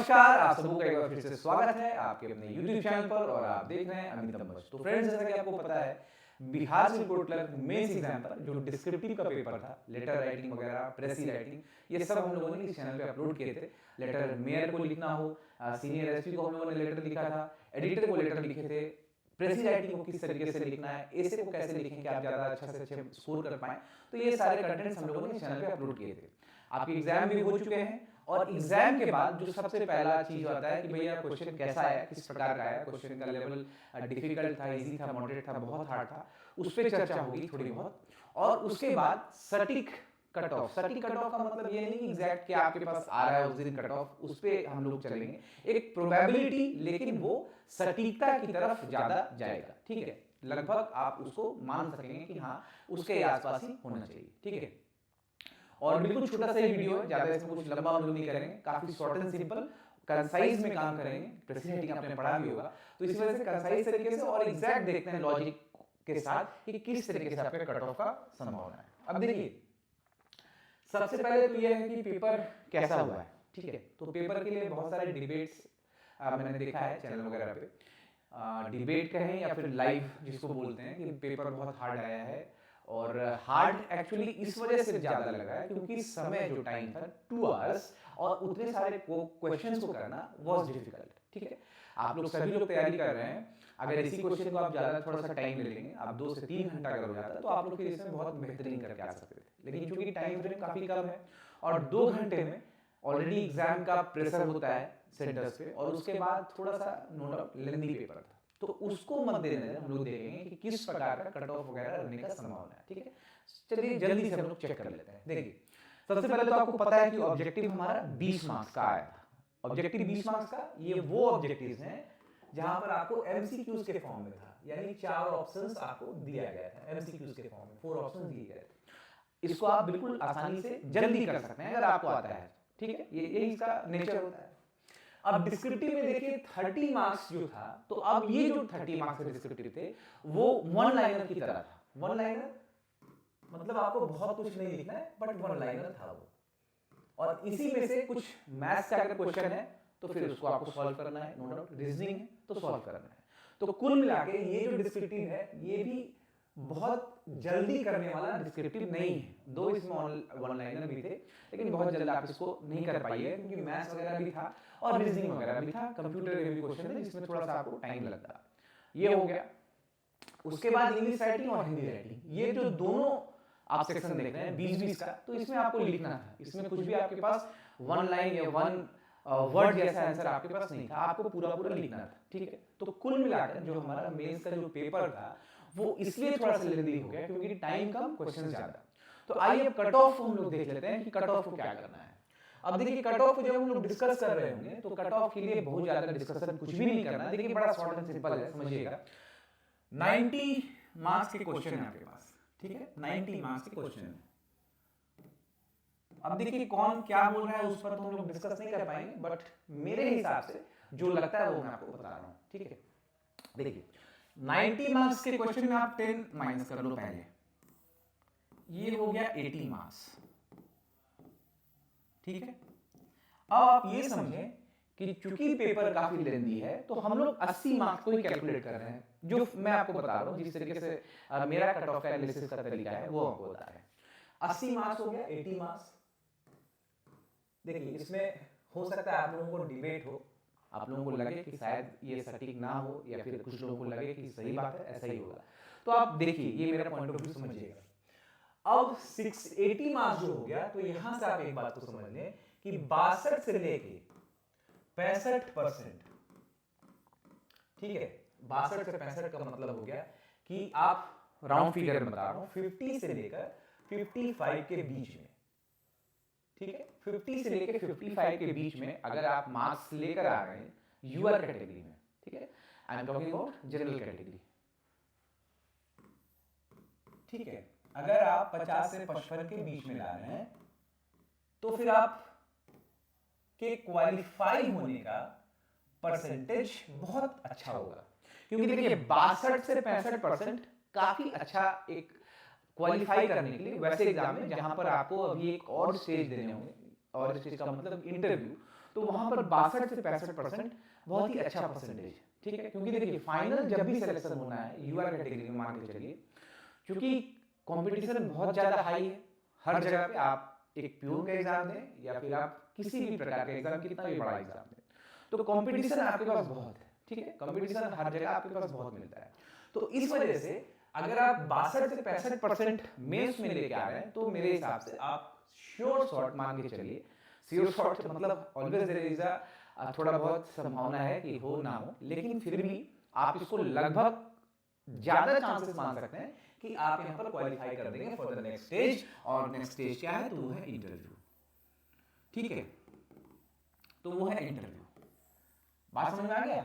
नमस्कार, आप सबको का एक बार फिर से स्वागत है आपके अपने YouTube चैनल पर और आप देख रहे हैं अमित अम्बज। तो फ्रेंड्स, जैसा कि आपको पता है, Bihar civil court clerk mains exam पर जो डिस्क्रिप्टिव का पेपर था, लेटर राइटिंग वगैरह, प्रेसी राइटिंग, ये सब हम लोगों ने इस चैनल पे अपलोड किए थे। लेटर मेयर को लिखना हो, सीनियर एसपी को हम लोगों ने लेटर लिखा था, एडिटर को लेटर लिखे थे, प्रेसी राइटिंग को किस तरीके से लिखना है, ऐसे को कैसे लिखें कि आप ज़्यादा अच्छा से अच्छे स्कोर कर पाएं। तो ये सारे कंटेंट्स हम लोगों ने इस चैनल पे अपलोड किए थे। आपके एग्जाम भी हो चुके हैं और एग्जाम के बाद जो सबसे पहला चीज होता है कि भैया क्वेश्चन कैसा आया, किस प्रकार का आया, क्वेश्चन का लेवल डिफिकल्ट था, इजी था, मॉडरेट था, बहुत हार्ड था, उस पर चर्चा होगी थोड़ी बहुत। और उसके बाद सटीक कट ऑफ। सटीक कट ऑफ का मतलब ये नहीं कि एग्जैक्ट क्या आपके पास आ रहा है उस दिन कट ऑफ, उस पर हम लोग चलेंगे, एक प्रोबेबिलिटी, लेकिन वो सटीकता की तरफ ज्यादा जाएगा। ठीक है, लगभग आप उसको मान सकेंगे कि हाँ उसके आसपास ही होना चाहिए। ठीक है, और बिल्कुल छोटा सा ही वीडियो है, ज्यादा इसमें कुछ लंबा हम लोग नहीं करेंगे, काफी शॉर्ट एंड सिंपल कंसाइज में काम करेंगे। प्रेसी राइटिंग आपने पढ़ा भी होगा, तो इस वजह से कंसाइज तरीके से और एग्जैक्ट देखते हैं लॉजिक के साथ कि किस तरीके से आपके कट ऑफ का संभावना है। अब देखिए, सबसे पहले तो यह है कि पेपर कैसा हुआ है। ठीक है, तो पेपर के लिए बहुत सारे डिबेट्स मैंने देखा है चैनल वगैरह पे। डिबेट कहें या फिर लाइव जिसको बोलते हैं, कि पेपर बहुत हार्ड आया है। और हार्ड एक्चुअली इस वजह से ज्यादा लगा है क्योंकि समय जो टाइम था 2 आवर्स और उतने सारे क्वेश्चंस को करना वाज डिफिकल्ट। ठीक है, आप लोग सभी लोग तैयारी कर रहे हैं, अगर इसी क्वेश्चन को आप ज्यादा थोड़ा सा टाइम ले लेंगे, आप 2 से 3 घंटा अगर हो जाता तो आप लोग फिर इसमें बहुत बेहतरीन करके आ सकते थे। लेकिन चूंकि टाइम फ्रेम काफी कम है और 2 घंटे में ऑलरेडी एग्जाम का प्रेशर होता है सेंटर्स पे, और उसके बाद थोड़ा सा नो डाउट लेंथी पेपर था, तो उसको मद्देनजर हम लोग देखेंगे कि किस प्रकार का कट ऑफ वगैरह रहने का संभावना है। ठीक है, चलिए जल्दी से हम लोग चेक कर लेते हैं। देखिए, सबसे पहले तो आपको पता है कि ऑब्जेक्टिव हमारा 20 मार्क्स का आया था। ऑब्जेक्टिव 20 मार्क्स का, ये वो ऑब्जेक्टिव्स हैं जहां पर आपको एमसीक्यूज के फॉर्म में था, यानी 4 ऑप्शंस आपको दिया गया था एमसीक्यूज के फॉर्म में, 4 ऑप्शंस दिए गए थे। इसको आप बिल्कुल आसानी से जल्दी कर सकते हैं अगर आपको आता है। ठीक है, ये इसका नेचर होता है। अब डिस्क्रिप्टिव में देखिए 30 मार्क्स जो था, तो अब ये जो 30 मार्क्स के डिस्क्रिप्टिव थे वो वन लाइनर की तरह था। वन लाइनर मतलब आपको बहुत कुछ नहीं लिखना है, बट वन लाइनर था वो, और इसी में से कुछ मैथ्स का अगर क्वेश्चन है तो फिर उसको आपको सॉल्व करना है, नो डाउट रीजनिंग है तो सॉल्व करना है। तो कुल मिला के ये जो डिस्क्रिप्टिव है ये भी बहुत जल्दी करने वाला डिस्क्रिप्टिव नहीं है। 2 इसमें वन लाइनर भी थे, लेकिन बहुत जल्द आप इसको नहीं कर पाइए क्योंकि मैथ्स वगैरह भी था और रीजनिंग वगैरह भी था, कंप्यूटर रिव्यू क्वेश्चन थे जिसमें थोड़ा सा आपको टाइम लगता। ये हो गया। उसके बाद इंग्लिश राइटिंग और हिंदी राइटिंग, ये जो दोनों आप सेक्शन देख रहे हैं 20-20 का, तो इसमें आपको लिखना था। इसमें कुछ भी आपके पास वन लाइन या वन वर्ड जैसा आंसर आपके पास नहीं था, आपको पूरा पूरा लिखना था। ठीक है, तो कुल मिलाकर जो हमारा मेंस का जो पेपर था वो इसलिए थोड़ा सा लेंदी हो गया क्योंकि टाइम कम, क्वेश्चन ज्यादा। तो आइए अब कट ऑफ हम लोग देख लेते हैं कि कट ऑफ को क्या करना है। अब देखिए, कट ऑफ को जब हम लोग डिस्कस कर रहे होंगे तो कट ऑफ के लिए बहुत ज्यादा डिस्कशन कुछ भी नहीं करना है। देखिए, बड़ा शॉर्ट एंड सिंपल है, समझिएगा। 90 मार्क्स के क्वेश्चन है आपके पास। ठीक है, 90 मार्क्स के क्वेश्चन है। अब देखिए कौन क्या बोल रहा है उस पर तो हम लोग डिस्कस नहीं कर पाएंगे, बट मेरे हिसाब से जो लगता है वो मैं आपको बता रहा हूं। ठीक है, देखिए 90 मार्क्स के क्वेश्चन में आप 10 माइनस कर लो पहले, ये हो गया 80 मार्क्स। ठीक है, अब आप ये समझें कि चूंकि पेपर काफी लेंदी है तो हम लोग 80 मार्क्स को ही कैलकुलेट कर रहे हैं, जो मैं आपको बता रहा हूं जिस तरीके से मेरा कट ऑफ का एनालिसिस का तरीका है वो आपको बता रहे हैं। 80 मार्क्स हो गया, 80 मार्क्स। देखिए, इसमें हो सकता है आप लोगों को डिबेट हो, आप लोगों को लगे कि शायद ये सटीक ना हो, या फिर कुछ लोगों को लगे कि सही बात है, ऐसा ही होगा। तो आप देखिए, ये मेरा पॉइंट ऑफ व्यू समझिएगा। अब 680 मार्क्स जो हो गया, तो यहां से आप एक बात को समझ लें कि 62 से लेके 65%, ठीक है, 62 से 65 का मतलब हो गया कि आप राउंड फिगर में बता रहा हूं 50 से लेकर 55 के बीच में। ठीक है, 50 से लेकर 55 के बीच में अगर आप मार्क्स लेकर आ रहे हैं यूआर कैटेगरी में, ठीक है, I am talking about general category. ठीक है, अगर आप 50 से 55 के बीच में ला रहे हैं तो फिर आप के क्वालिफाई होने का परसेंटेज बहुत अच्छा होगा, क्योंकि देखिए 62 से 65% काफी अच्छा एक क्वालिफाई करने के लिए वैसे एग्जाम में जहां पर आपको अभी एक और स्टेज देने होंगे, और स्टेज का मतलब इंटरव्यू, तो वहां पर 62 से 65% बहुत ही अच्छा परसेंटेज, ठीक है। क्योंकि देखिए फाइनल जब भी सिलेक्शन होना है यूआर कैटेगरी में, मान के चलिए, क्योंकि कंपटीशन बहुत ज्यादा हाई है, हर जगह पे आप एक प्यून का एग्जाम दें या फिर आप किसी भी प्रकार का एग्जाम, कितना भी बड़ा एग्जाम दें, तो कंपटीशन आपके पास बहुत है, ठीक है। कंपटीशन हर जगह आपके पास बहुत मिलता है। तो इस वजह से अगर आप 62 से 65% मेंस में लेके आ रहे हैं, तो मेरे हिसाब से आप श्योर शॉट मान के चलिए, श्योर शॉट मतलब ऑलवेज देयर इज अ थोड़ा बहुत संभावना है कि हो ना हो, लेकिन फिर भी आप इसको लगभग ज्यादा चांसेस मान सकते हैं कि आप यहाँ पर क्वालिफाई कर देंगे फॉर द नेक्स्ट स्टेज। और नेक्स्ट स्टेज क्या है, तो वो है इंटरव्यू, ठीक है। तो वो है इंटरव्यू। बात समझ में आ गया?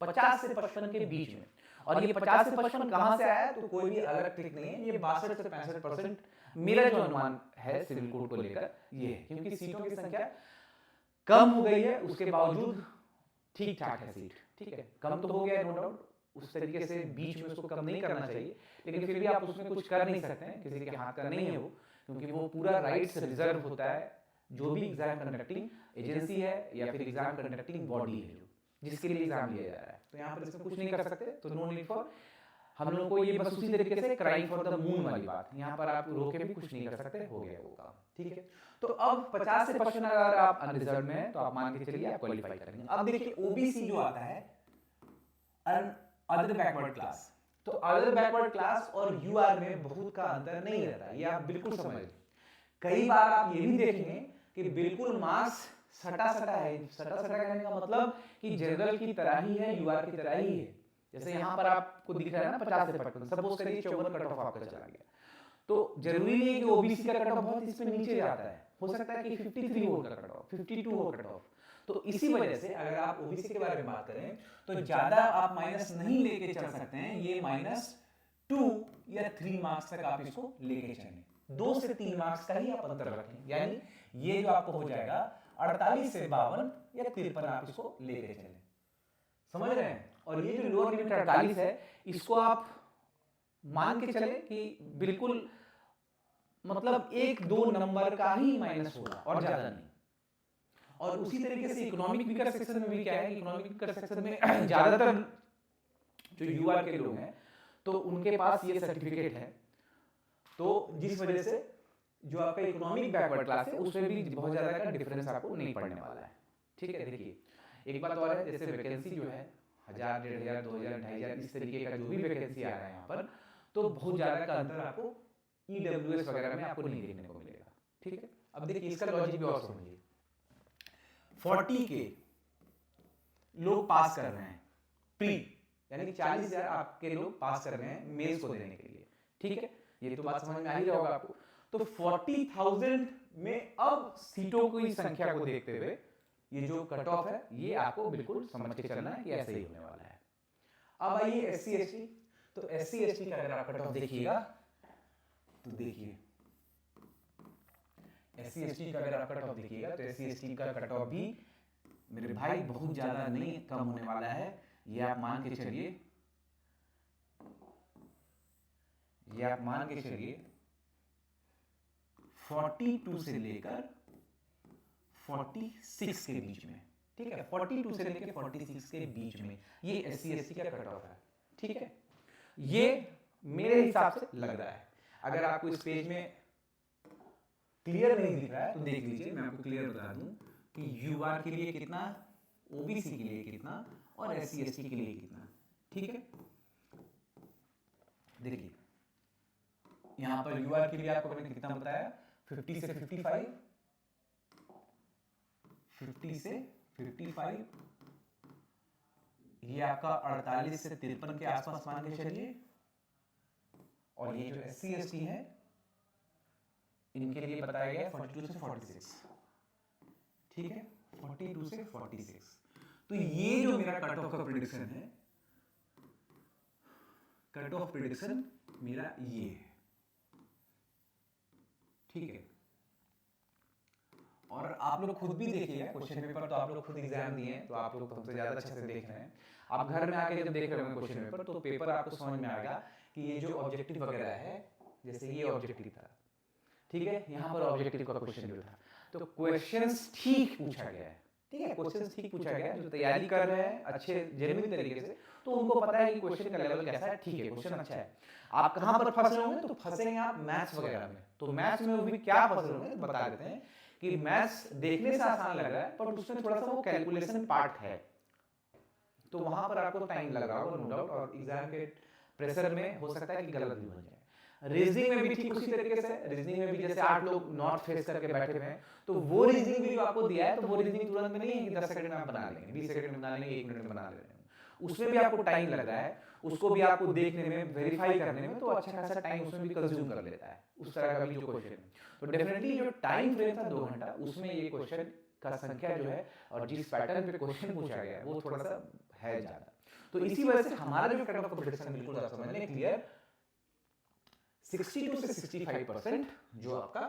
50 से 55 के बीच में। और ये 50 से 55 कहां से आया, तो कोई भी अलग ट्रिक नहीं है, ये 62 से 65% मेरा जो अनुमान है सिविल कोड को लेकर ये है। क्योंकि सीटों की संख्या कम हो गई है, उसके बावजूद ठीक ठाक है सीट, ठीक है। कम तो हो गया नो डाउट, उस तरीके से बीच में उसको कम नहीं करना चाहिए, लेकिन फिर भी आप उसमें कुछ कर नहीं सकते हैं, किसी के हाथ का नहीं है वो, क्योंकि वो पूरा राइट्स रिजर्व होता है जो भी एग्जाम कंडक्टिंग एजेंसी है या फिर एग्जाम कंडक्टिंग बॉडी है जिसके लिए एग्जाम लिया जा रहा है। तो यहाँ पर इसमें कुछ नहीं कर सकते, तो नो नीड फॉर, हम लोग को ये बस उसी तरीके से क्राइम फॉर द मून वाली बात, यहाँ पर आप रोके भी कुछ नहीं कर सकते, हो गया वो काम, ठीक है। तो अब 50 से 55 अगर आप अनरिजर्व में हैं, तो आप मान के चलिए आप क्वालिफाई करेंगे। अब देखिए ओबीसी जो आता है, अदर बैकवर्ड क्लास, तो अदर बैकवर्ड क्लास और यूआर में बहुत का अंतर नहीं रहता, ये आप बिल्कुल समझ। कई बार आप ये भी देखेंगे कि बिल्कुल मार्क्स सटा सटा है। सटा सटा कहने का मतलब कि जनरल की तरह ही है, यूआर की तरह ही है। जैसे यहाँ पर आपको दिख रहा है ना 50 से 55, सपोज करिए 54 कट ऑफ आपका चला गया, तो जरूरी नहीं है कि ओबीसी का कट ऑफ बहुत इसमें नीचे जाता है, हो सकता है कि 53 हो कट ऑफ, 52 हो कट ऑफ। तो इसी वजह से अगर आप ओबीसी के बारे में बात करें तो ज्यादा आप माइनस नहीं लेके चल सकते हैं, ये -2 या 3 मार्क्स तक आप इसको लेके चलें, 2 से 3 मार्क्स का ही आप अंतर रखें, यानी ये जो आपको हो जाएगा 48 से 52 या 53 आप इसको लेके चलें, समझ रहे हैं। और ये जो लोअर लिमिट 48 है, इसको आप मान के चले कि बिल्कुल मतलब 1-2 नंबर का ही माइनस होगा और ज्यादा नहीं। और उसी तरीके से इकोनॉमिक वीकर सेक्शन में भी क्या है, इकोनॉमिक वीकर सेक्शन में ज्यादातर जो यूआर के लोग हैं तो उनके पास ये सर्टिफिकेट है, तो जिस वजह से जो आपका इकोनॉमिक बैकवर्ड क्लास है उसमें भी बहुत ज्यादा का डिफरेंस आपको नहीं पड़ने वाला है, ठीक है। देखिए एक बात और है, जैसे वैकेंसी जो है 1000, 1500, 2000, 2500 इस तरीके का जो भी वैकेंसी आ रहा है यहाँ पर, तो बहुत ज्यादा का अंतर आपको ईडब्ल्यूएस वगैरह में आपको नहीं देखने को मिलेगा, ठीक है। अब देखिए इसका लॉजिक भी और समझिए, 40 के लोग पास कर रहे हैं प्री, यानी कि 40,000 आपके लोग पास कर रहे हैं मेंस को देने के लिए, ठीक है। ये तो बात समझ में आ ही होगा आपको। तो 40,000 में अब सीटों की संख्या को देखते हुए ये जो कट ऑफ है ये आपको बिल्कुल समझ के चलना है कि ऐसे ही होने वाला है। अब आइए एससी एसटी, तो एससी एसटी का अगर आप कट ऑफ देखिएगा तो देखिए एससी एसटी का अगर आप कट ऑफ देखिएगा तो एससी एसटी का कट ऑफ भी मेरे भाई बहुत ज्यादा नहीं कम होने वाला है, ये आप मान के चलिए, ये आप मान के चलिए 42 से लेकर 46 के बीच में, ठीक है। 42 से लेकर 46 के बीच में ये एससी एसटी का कट ऑफ है, ठीक है। ये मेरे हिसाब से लग रहा है। अगर आपको इस पेज में क्लियर नहीं दिख रहा है तो देख लीजिए, मैं आपको क्लियर बता दूं कि यूआर के लिए कितना, ओबीसी के लिए कितना और एससी एसटी के लिए कितना, ठीक है। देखिए यहां पर यूआर के लिए आपको मैंने कितना बताया, 50 से 55, 50 से 55, ये आपका 48 से 53 के आसपास मान के चलिए। और ये जो एससी एसटी है इनके लिए बताया गया 42 से 46, ठीक है, 42 से 46। तो ये जो मेरा कट ऑफ का प्रेडिक्शन है, कट ऑफ प्रेडिक्शन मेरा ये है, ठीक है। और आप लोग खुद भी देखिएगा क्वेश्चन पेपर, तो आप लोग खुद एग्जाम दिए हैं तो आप लोग हमसे ज्यादा अच्छे से देख रहे हैं। आप घर में आके जब देख रहे होंगे क्वेश्चन पेपर तो पेपर आपको समझ में आएगा कि ये जो ऑब्जेक्टिव वगैरह है, जैसे ये ऑब्जेक्टिव था, ठीक है, यहाँ पर ऑब्जेक्टिव का क्वेश्चन जो था, तो क्वेश्चंस ठीक पूछा गया है, ठीक है, क्वेश्चन ठीक पूछा गया, जो तैयारी कर रहे हैं अच्छे जेन्युइन तरीके से, तो उनको पता है कि क्वेश्चन का लेवल कैसा है, ठीक है क्वेश्चन अच्छा है। आप कहाँ पर फंस रहे होंगे, तो फंसेंगे आप मैथ्स वगैरह में। तो मैथ्स में भी क्या फंस रहे होंगे बता देते हैं कि मैथ्स देखने से आसान लग रहा है, पर उसमें थोड़ा सा वो कैलकुलेशन पार्ट है, तो वहां पर आपको टाइम लग रहा होगा नो डाउट, और एग्जाम के प्रेशर में हो सकता है कि गलत भी बन जाए। रीजनिंग में भी ठीक उसी तरीके से, रीजनिंग में भी जैसे 8 लोग नॉर्थ फेस करके बैठे हुए हैं, तो वो रीजनिंग भी जो आपको दिया है, तो वो रीजनिंग तुरंत में नहीं है कि 10 सेकंड में आप बना लेंगे, 20 सेकंड में बना लेंगे, 1 मिनट में बना लेंगे, उसमें भी आपको टाइम लग रहा है, उसको भी आपको देखने में, वेरीफाई करने में, तो अच्छा खासा टाइम उसमें भी कंज्यूम कर लेता है, उस तरह का भी जो क्वेश्चन है। तो डेफिनेटली जो टाइम फ्रेम था 2 घंटा, उसमें ये क्वेश्चन का संख्या जो है और जिस पैटर्न पे क्वेश्चन पूछा गया है वो थोड़ा सा है ज्यादा। तो इसी वजह से हमारा जो कट ऑफ कंपटीशन बिल्कुल आप समझ लें क्लियर, 62 से 65% जो आपका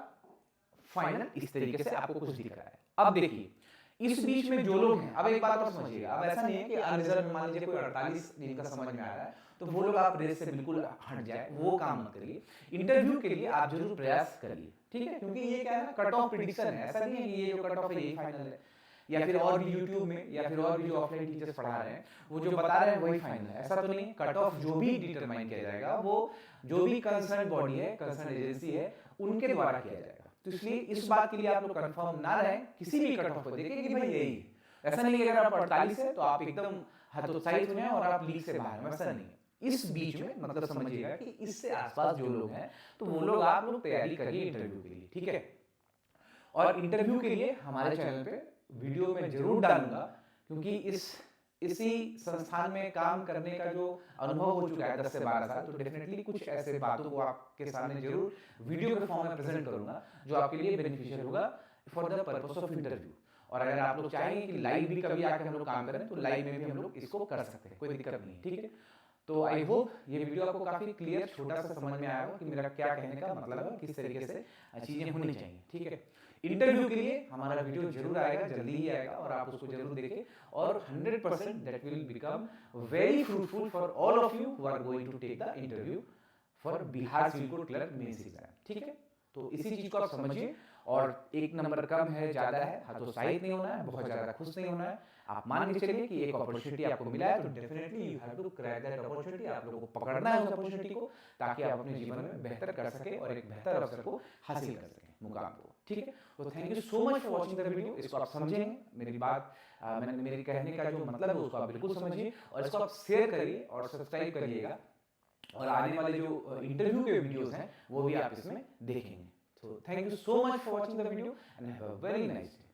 फाइनल इस तरीके से आपको कुछ दिख रहा है। अब देखिए इस बीच में जो लोग हैं, अब एक बात और समझिएगा, अब ऐसा नहीं है कि अनरिजर्व में मान लीजिए कोई 48 जिनका समझ में आ रहा है तो वो लोग आप रेस से बिल्कुल हट जाए, वो काम मत करिए। इंटरव्यू के लिए आप जरूर प्रयास करिए, ठीक है, क्योंकि ये क्या है ना, कट ऑफ प्रिडिक्शन है, ऐसा नहीं है कि ये जो कट ऑफ है यही फाइनल है, या फिर और भी यूट्यूब में या फिर और भी जो ऑफलाइन टीचर्स पढ़ा रहे हैं वो जो बता रहे हैं वही फाइनल है, ऐसा तो नहीं। कट ऑफ जो भी डिटरमाइन किया जाएगा वो जो भी कंसर्न बॉडी है, कंसर्न एजेंसी है, उनके द्वारा किया जाएगा। तो इसलिए इस बात के लिए आप लोग कंफर्म ना रहें किसी भी कट ऑफ को देखें कि भाई यही है, ऐसा नहीं है अगर आप 48 है तो आप एकदम हतोत्साहित हो जाएं और आप लीग से बाहर हैं, ऐसा नहीं है। इस बीच में मतलब समझिएगा कि इससे आसपास जो लोग हैं तो वो लोग आप लोग तैयारी करिए इंटरव्यू के लिए, ठीक है। और इंटरव्यू के लिए हमारे चैनल पे वीडियो में जरूर डालूंगा, क्योंकि इसी संस्थान में काम करने का जो अनुभव हो चुका है 10 से 12 साल, तो डेफिनेटली कुछ ऐसे बातों को आपके सामने जरूर वीडियो के फॉर्म में प्रेजेंट करूंगा जो आपके लिए बेनिफिशियल होगा for the purpose of interview. और अगर आप लोग चाहेंगे कि लाइव भी कभी आके हम लोग काम करें तो लाइव में भी हम लोग इसको कर सकते हैं, कोई दिक्कत नहीं, ठीक है। तो आई होप ये वीडियो आपको काफी क्लियर छोटा सा समझ में आया होगा कि मेरा क्या कहने का मतलब है, किस तरीके से चीजें होनी चाहिए, ठीक है। इंटरव्यू के लिए हमारा वीडियो जरूर आएगा, जल्दी ही आएगा, और आप उसको जरूर देखें, और 100% that will become very fruitful for all of you who are going to take the interview for Bihar civil code clerk mains exam, ठीक है। तो इसी चीज को आप समझिए, और 1 नंबर कम है ज्यादा है, हतोत्साहित नहीं होना है, बहुत ज्यादा खुश नहीं होना है। आप मान के चलिए कि एक अपॉर्चुनिटी आपको मिला है, तो definitely you have to crack that opportunity, आप लोगों को पकड़ना है उस अपॉर्चुनिटी को, ताकि आप अपने जीवन में बेहतर कर सके और एक बेहतर अवसर को हासिल कर सकें, मुकाम को, ठीक है। तो thank you so much for watching the video. इसको आप समझेंगे, मेरी बात मेरे कहने का जो मतलब है उसको आप बिल्कुल समझिए, और इसको आप शेयर करिए और सब्सक्राइब करिएगा, और आने वाले जो इंटरव्यू के वीडियोस हैं वो भी आप इसमें देखेंगे। So thank you so much for watching the video and have a very nice day.